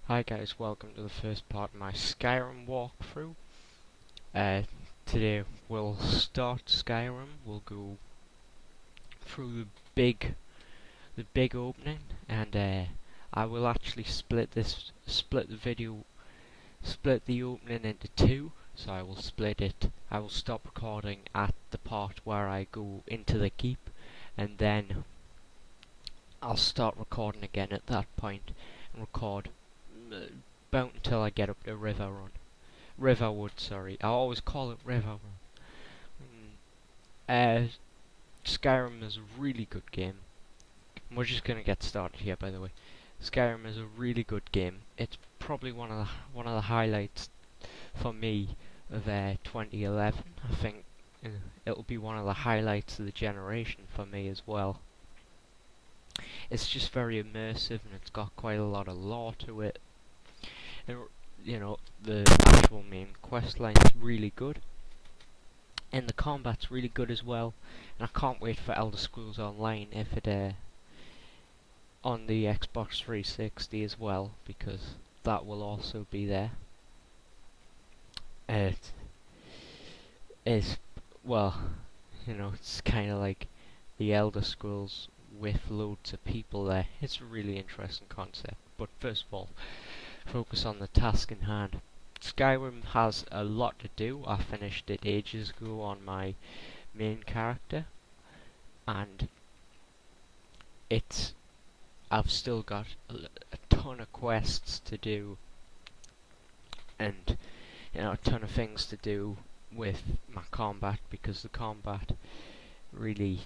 Hi guys, welcome to the first part of my Skyrim walkthrough. Today we'll start Skyrim. We'll go through the big opening, and I will actually split the opening into two. So I will split it. I will stop recording at the part where I go into the keep, and then I'll start recording again at that point and record about until I get up to Riverwood, sorry. I always call it Riverwood. Uh, Skyrim is a really good game. We're just gonna get started here, by the way. Skyrim is a really good game. It's probably one of the highlights for me of 2011. I think it'll be one of the highlights of the generation for me as well. It's just very immersive, and it's got quite a lot of lore to it. And the actual main quest line is really good, and the combat's really good as well. And I can't wait for Elder Scrolls Online if it on the Xbox 360 as well, because that will also be there. It is, well, it's kind of like the Elder Scrolls with loads of people there. It's a really interesting concept. But first of all, focus on the task in hand. Skyrim has a lot to do. I finished it ages ago on my main character, and I've still got a ton of quests to do, and a ton of things to do with my combat, because the combat really,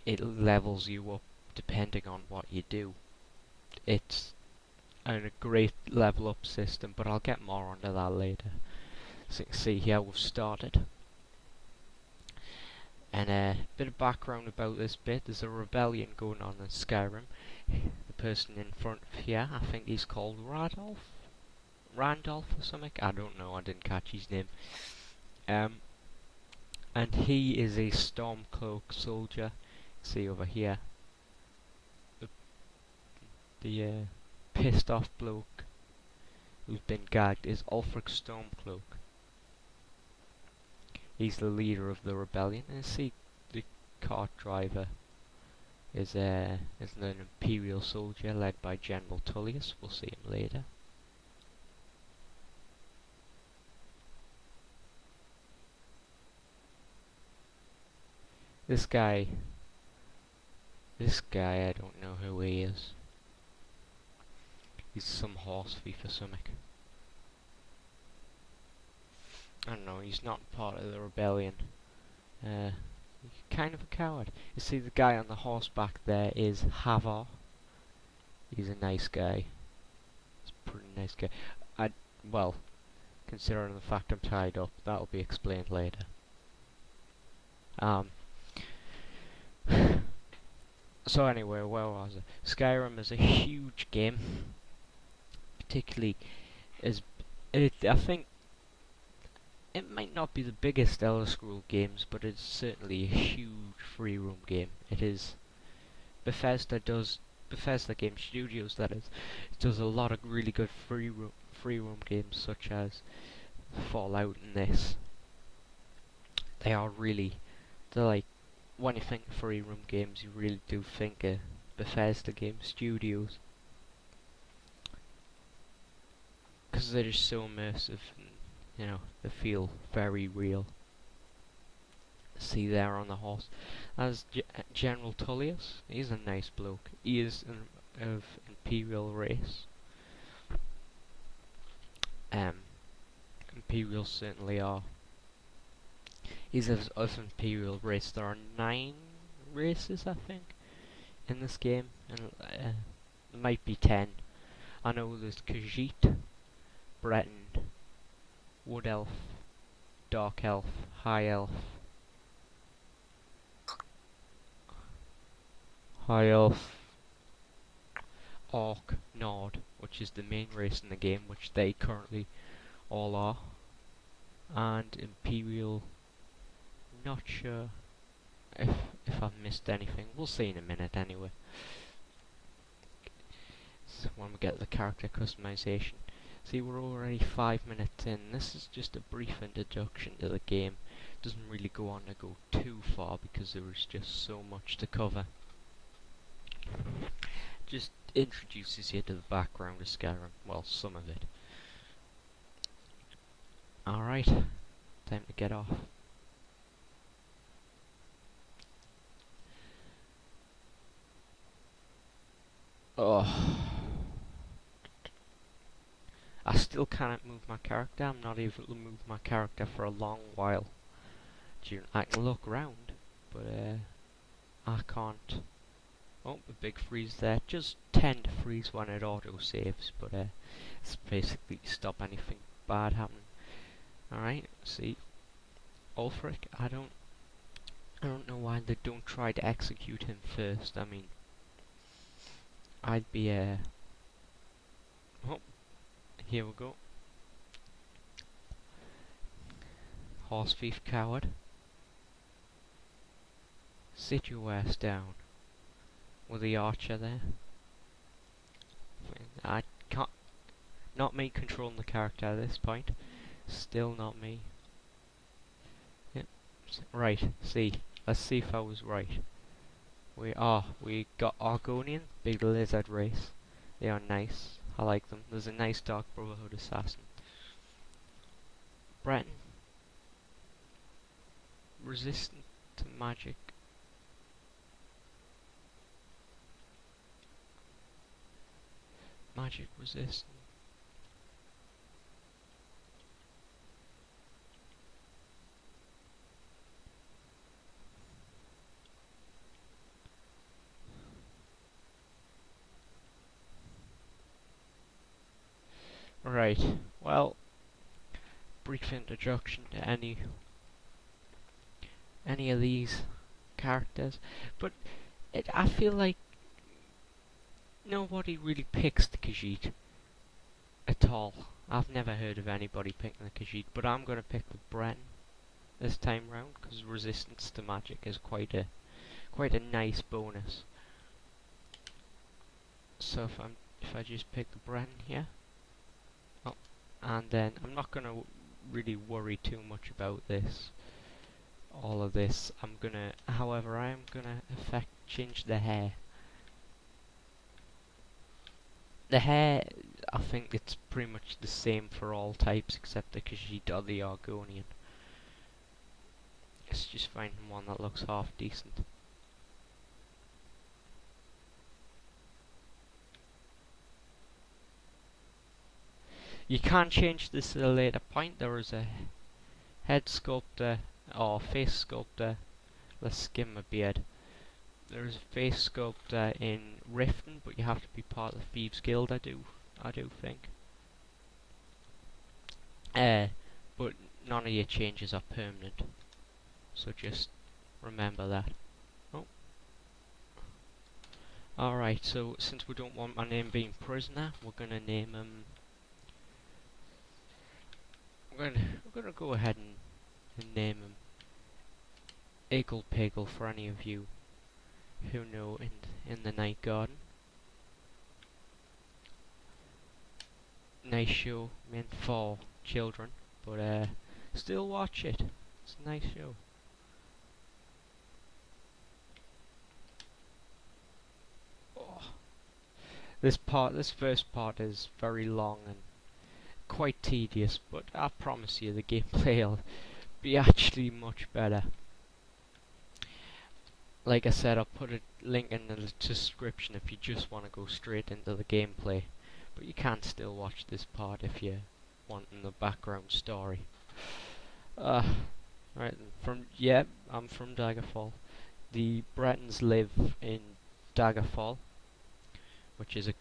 it levels you up depending on what you do. It's a great level up system, but I'll get more onto that later. So you can see here we've started. And a bit of background about this bit: there's a rebellion going on in Skyrim. The person in front of here, I think he's called Randolph or something. I don't know, I didn't catch his name. And he is a Stormcloak soldier. See over here, the pissed off bloke who's been gagged is Ulfric Stormcloak. He's the leader of the rebellion. And see, the cart driver is an Imperial soldier led by General Tullius. We'll see him later. This guy, I don't know who he is. He's some horse thief or something. I don't know, he's not part of the rebellion. He's kind of a coward. You see, the guy on the horseback there is Havar. He's a nice guy. He's a pretty nice guy. Well, considering the fact I'm tied up, that'll be explained later. So anyway, where was it? Skyrim is a huge game. Particularly, I think it might not be the biggest Elder Scrolls games, but it's certainly a huge free roam game. It is. Bethesda Game Studios, that is, does a lot of really good free roam games, such as Fallout and this. They're like, when you think of free roam games, you really do think of Bethesda Game Studios, because they're just so immersive, and, they feel very real. See there on the horse, as General Tullius. He's a nice bloke. He is of Imperial race. Imperials certainly are. He's of Imperial race. There are 9 races, I think, in this game, and there might be 10. I know there's Khajiit, Breton, Wood Elf, Dark Elf, High Elf, Orc, Nord, which is the main race in the game, which they currently all are, and Imperial. Not sure if I've missed anything. We'll see in a minute anyway. when we get the character customization. See, we're already 5 minutes in. This is just a brief introduction to the game. Doesn't really go on to go too far because there is just so much to cover. Just introduces you to the background of Skyrim. Well, some of it. Alright, time to get off. Oh. I still cannot move my character. I'm not able to move my character for a long while. I can look around, but I can't. Oh, a big freeze there. Just tend to freeze when it auto saves, but it's basically to stop anything bad happening. Alright, see, Ulfric. I don't know why they don't try to execute him first. I mean, I'd be oh, here we go. Horse thief coward. Sit your ass down. With the archer there. I can't. Not me controlling the character at this point. Still not me. Yep. Right. See. Let's see if I was right. We got Argonian, big lizard race. They are nice. I like them. There's a nice Dark Brotherhood assassin. Breton. Resistant to magic. Magic resistant. Right. Well, brief introduction to any of these characters, but I feel like nobody really picks the Khajiit at all. I've never heard of anybody picking the Khajiit, but I'm going to pick the Breton this time round because resistance to magic is quite a nice bonus. So if I just pick the Breton here, oh, and then I'm not going to really worry too much about this. All of this, however, I am gonna change the hair. The hair, I think it's pretty much the same for all types except the Khajiit or the Argonian. Let's just find one that looks half decent. You can change this at a later point. There is a head sculptor or face sculptor. Let's skim my beard. There's a face sculptor in Riften, but you have to be part of the Thieves Guild. I do think. But none of your changes are permanent, so just remember that. Oh. Alright, so since we don't want my name being prisoner, we're gonna name him. We're gonna go ahead and name him Eagle Piggle for any of you who know in the Night Garden. Nice show meant for children, but still watch it. It's a nice show. Oh. This first part is very long and quite tedious, but I promise you the gameplay will be actually much better. Like I said, I'll put a link in the description if you just want to go straight into the gameplay, but you can still watch this part if you want the background story. Right, I'm from Daggerfall. The Bretons live in Daggerfall, which is a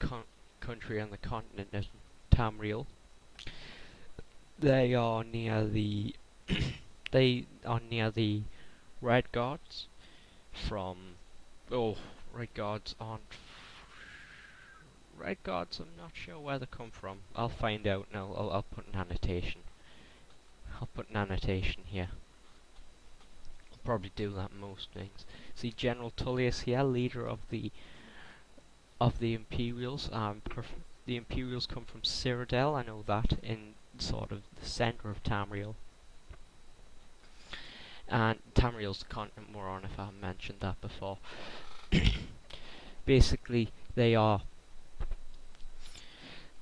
country on the continent of Tamriel. They are near the Red Guards from Red Guards aren't Red Guards, I'm not sure where they come from. I'll find out now. I'll put an annotation. I'll put an annotation here. I'll probably do that most things. See General Tullius here, leader of the of the Imperials. The Imperials come from Cyrodiil, I know that, in sort of the centre of Tamriel. And Tamriel's the continent we're on, if I haven't mentioned that before. Basically, they are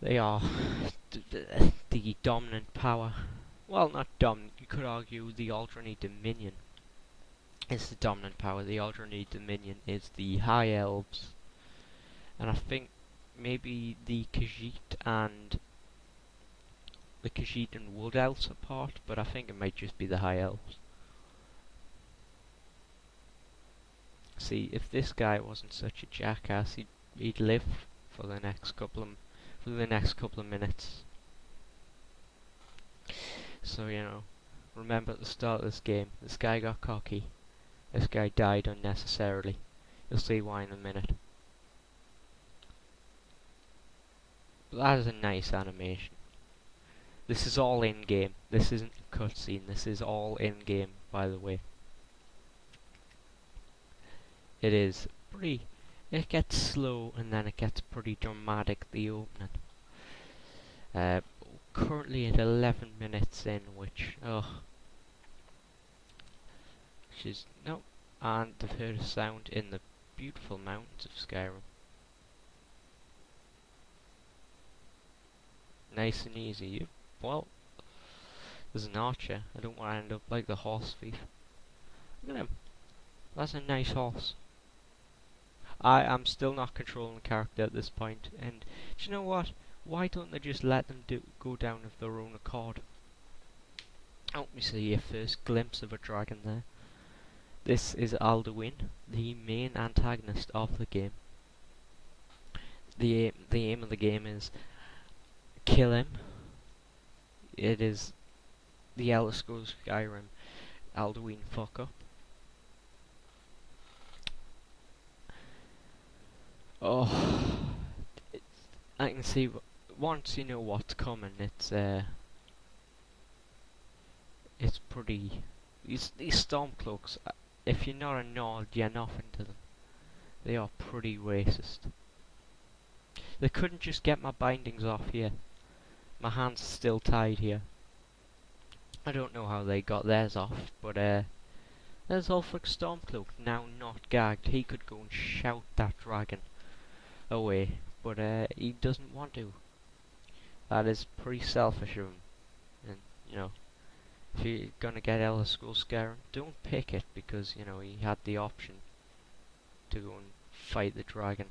the dominant power. Well, not dominant, you could argue the Alderney Dominion is the dominant power. The Alderney Dominion is the High Elves, and I think maybe the Khajiit and Wood Elves are part, but I think it might just be the High Elves. See, if this guy wasn't such a jackass, he'd live for the next couple of minutes. So, you know, remember at the start of this game, this guy got cocky. This guy died unnecessarily. You'll see why in a minute. But that is a nice animation. This is all in-game. This isn't a cutscene. This is all in-game, by the way. It is pretty... It gets slow and then it gets pretty dramatic, the opening. Currently at 11 minutes in, which is... No. And I've heard a sound in the beautiful mountains of Skyrim. Nice and easy. Well, there's an archer. I don't want to end up like the horse thief. Look at him. That's a nice horse. I am still not controlling the character at this point, and do you know what? Why don't they just let them go down of their own accord? Oh, we see a first glimpse of a dragon there. This is Alduin, the main antagonist of the game. The aim of the game is kill him. It is the Elder Scrolls Skyrim Alduin fuck up. Oh, I can see once you know what's coming. It's pretty. These Stormcloaks. If you're not a Nord, you're nothing to them. They are pretty racist. They couldn't just get my bindings off here. My hands are still tied here. I don't know how they got theirs off, but there's Ulfric Stormcloak, now not gagged. He could go and shout that dragon away, but he doesn't want to. That is pretty selfish of him. And you know, if you're gonna get Elder Scrolls Skyrim, don't pick it because you know he had the option to go and fight the dragon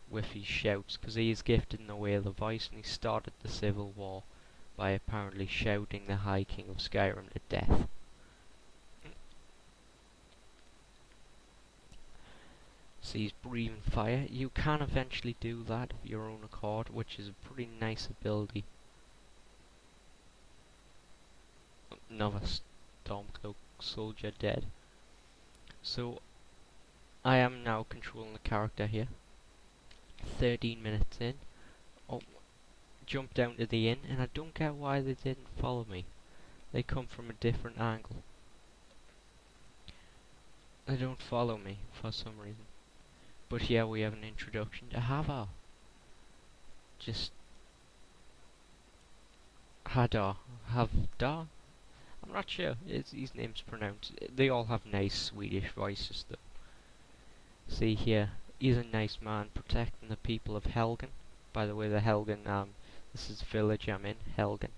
with his shouts, because he is gifted in the way of the voice, and he started the civil war by apparently shouting the High King of Skyrim to death. So he's breathing fire. You can eventually do that of your own accord, which is a pretty nice ability. Another Stormcloak soldier dead. So I am now controlling the character here. 13 minutes in. Oh, jump down to the inn, and I don't get why they didn't follow me. They come from a different angle. They don't follow me for some reason. But here we have an introduction to Havar. Just Hadar. Havdar? I'm not sure. His name's pronounced. They all have nice Swedish voices though. See here, he's a nice man protecting the people of Helgen. By the way, the Helgen, this is the village I'm in, Helgen.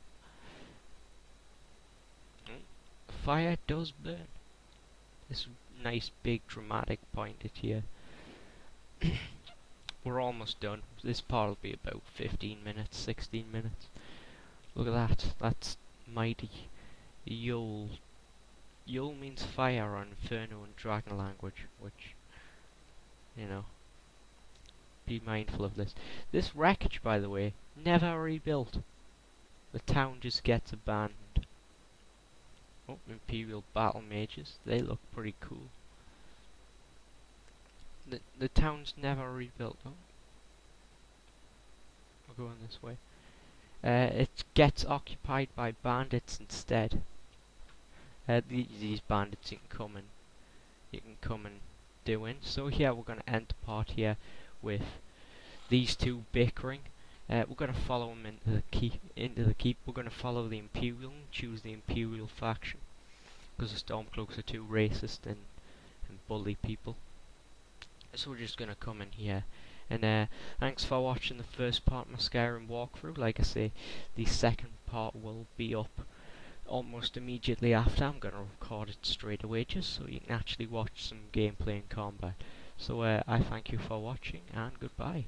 Fire does burn. This nice big dramatic point here. We're almost done. This part will be about 15 minutes, 16 minutes. Look at that. That's mighty. Yol. Yol means fire on Inferno and Dragon language, which, you know, be mindful of this. This wreckage, by the way, never rebuilt. The town just gets abandoned. Oh, Imperial battle mages. They look pretty cool. The town's never rebuilt. Oh. We're going this way. It gets occupied by bandits instead. These bandits you can come and do in. So here we're going to end the part here with these two bickering. We're going to follow them into the keep. We're going to follow the Imperial and choose the Imperial faction because the Stormcloaks are too racist and bully people. So we're just going to come in here. And thanks for watching the first part of my Skyrim walkthrough. Like I say, the second part will be up almost immediately after. I'm going to record it straight away just so you can actually watch some gameplay and combat. So I thank you for watching and goodbye.